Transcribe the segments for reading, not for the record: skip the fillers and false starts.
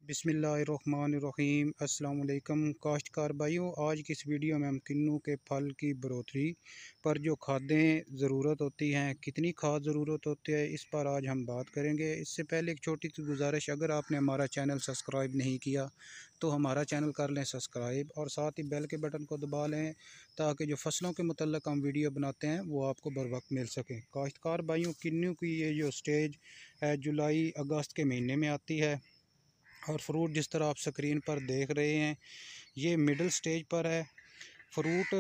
बिस्मिल्लाहिर्रहमानिर्रहीम। अस्सलाम वालेकुम काश्तकार भाइयों, आज की इस वीडियो में हम किन्नू के फल की बढ़ोतरी पर जो खादें ज़रूरत होती हैं, कितनी खाद ज़रूरत होती है, इस पर आज हम बात करेंगे। इससे पहले एक छोटी सी गुजारिश, अगर आपने हमारा चैनल सब्सक्राइब नहीं किया तो हमारा चैनल कर लें सब्सक्राइब और साथ ही बेल के बटन को दबा लें ताकि जो फसलों के मुतल्लिक़ हम वीडियो बनाते हैं वो आपको बर वक्त मिल सके। काश्तकार भाइयों, किन्नू की ये जो स्टेज है जुलाई अगस्त के महीने में आती है और फ्रूट जिस तरह आप स्क्रीन पर देख रहे हैं ये मिडिल स्टेज पर है। फ्रूट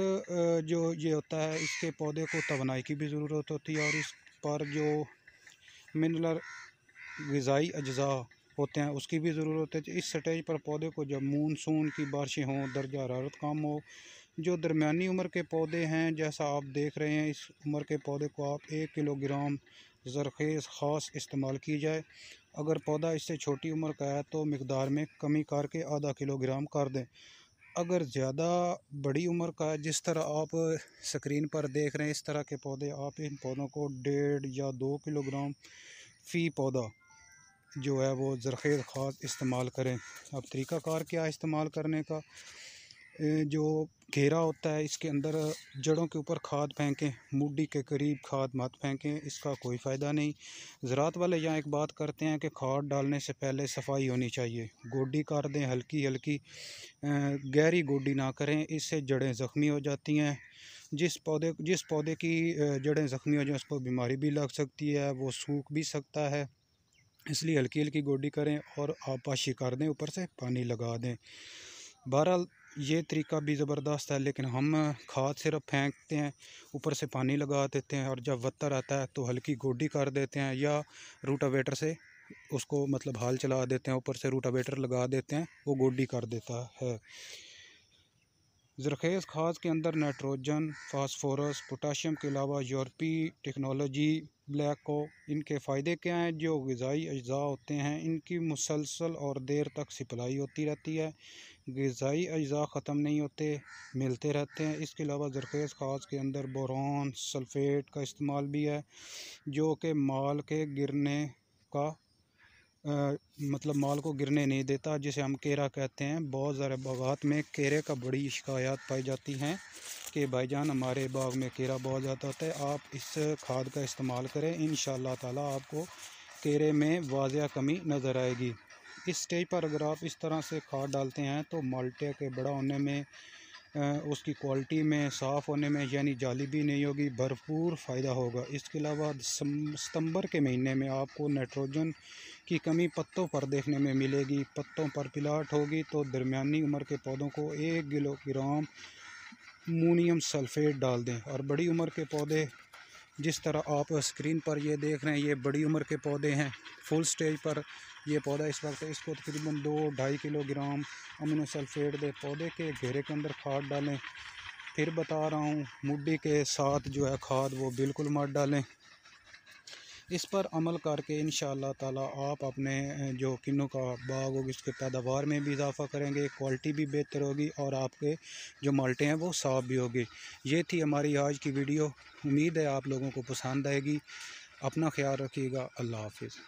जो ये होता है, इसके पौधे को तवनाई की भी ज़रूरत होती है और इस पर जो मिनरल ग़िज़ाई अज्जा होते हैं उसकी भी ज़रूरत है। इस स्टेज पर पौधे को जब मानसून की बारिशें हों, दर्जा हरारत कम हो, जो दरमियानी उम्र के पौधे हैं जैसा आप देख रहे हैं, इस उम्र के पौधे को आप 1 किलोग्राम ज़रख़ेज़ ख़ास इस्तेमाल की जाए। अगर पौधा इससे छोटी उम्र का है तो मकदार में कमी करके आधा किलोग्राम कर दें। अगर ज़्यादा बड़ी उम्र का है, जिस तरह आप स्क्रीन पर देख रहे हैं, इस तरह के पौधे, आप इन पौधों को 1.5 या 2 किलोग्राम फ़ी पौधा जो है वो ज़रख़ेज़ ख़ास इस्तेमाल करें। अब तरीक़ाकार क्या इस्तेमाल करने का, जो घेरा होता है इसके अंदर जड़ों के ऊपर खाद फेंकें, मुड्डी के करीब खाद मत फेंकें, इसका कोई फ़ायदा नहीं। ज़राअत वाले यहाँ एक बात करते हैं कि खाद डालने से पहले सफाई होनी चाहिए। गोड्डी कर दें, हल्की हल्की, गहरी गोड्डी ना करें, इससे जड़ें ज़ख्मी हो जाती हैं। जिस पौधे की जड़ें ज़ख्मी हो जाएँ उस पर बीमारी भी लग सकती है, वो सूख भी सकता है, इसलिए हल्की हल्की गोड्डी करें और आपाशी कर दें, ऊपर से पानी लगा दें। बहरहाल ये तरीका भी ज़बरदस्त है, लेकिन हम खाद सिर्फ फेंकते हैं, ऊपर से पानी लगा देते हैं और जब वत्तर आता है तो हल्की गोड्डी कर देते हैं या रूटावेटर से उसको मतलब हाल चला देते हैं, ऊपर से रूटावेटर लगा देते हैं, वो गोड्डी कर देता है। ज़रख़ेज़ खाद के अंदर नाइट्रोजन, फास्फोरस, पोटाशियम के अलावा यूरोपीय टेक्नोलॉजी ब्लैक को, इनके फ़ायदे क्या हैं? जो ग़िज़ाई अज्जा होते हैं इनकी मुसलसल और देर तक सप्लाई होती रहती है। ग़िज़ाई अज्जा ख़त्म नहीं होते, मिलते रहते हैं। इसके अलावा ज़रख़ेज़ खाद के अंदर बोरॉन, सल्फ़ेट का इस्तेमाल भी है, जो कि माल के गिरने का मतलब माल को गिरने नहीं देता, जिसे हम केरा कहते हैं। बहुत सारे बागात में केरे का बड़ी शिकायत पाई जाती हैं कि भाईजान हमारे बाग में केरा बहुत ज़्यादा होता है। आप इस खाद का इस्तेमाल करें, इंशाअल्लाह ताला आपको केरे में वाज़िया कमी नज़र आएगी। इस स्टेज पर अगर आप इस तरह से खाद डालते हैं तो माल्टे के बड़ा होने में, उसकी क्वालिटी में, साफ़ होने में, यानी जाली भी नहीं होगी, भरपूर फ़ायदा होगा। इसके अलावा सितंबर के महीने में आपको नाइट्रोजन की कमी पत्तों पर देखने में मिलेगी। पत्तों पर पिलाट होगी तो दरमियानी उम्र के पौधों को 1 किलोग्राम अमोनियम सल्फ़ेट डाल दें। और बड़ी उम्र के पौधे जिस तरह आप स्क्रीन पर ये देख रहे हैं, ये बड़ी उम्र के पौधे हैं। फुल स्टेज पर ये पौधा इस वक्त, इसको तकरीबन 2-2.5 किलोग्राम अमीनो सल्फ़ेट दे, पौधे के घेरे के अंदर खाद डालें। फिर बता रहा हूँ, मुड्डी के साथ जो है खाद वो बिल्कुल मत डालें। इस पर अमल करके इंशाअल्लाह ताला आप अपने जो किन्नू का बाग होगी उसके पैदावार में भी इजाफ़ा करेंगे, क्वालिटी भी बेहतर होगी और आपके जो माल्टे हैं वो साफ़ भी होगी। ये थी हमारी आज की वीडियो, उम्मीद है आप लोगों को पसंद आएगी। अपना ख्याल रखिएगा। अल्लाह हाफ़िज़।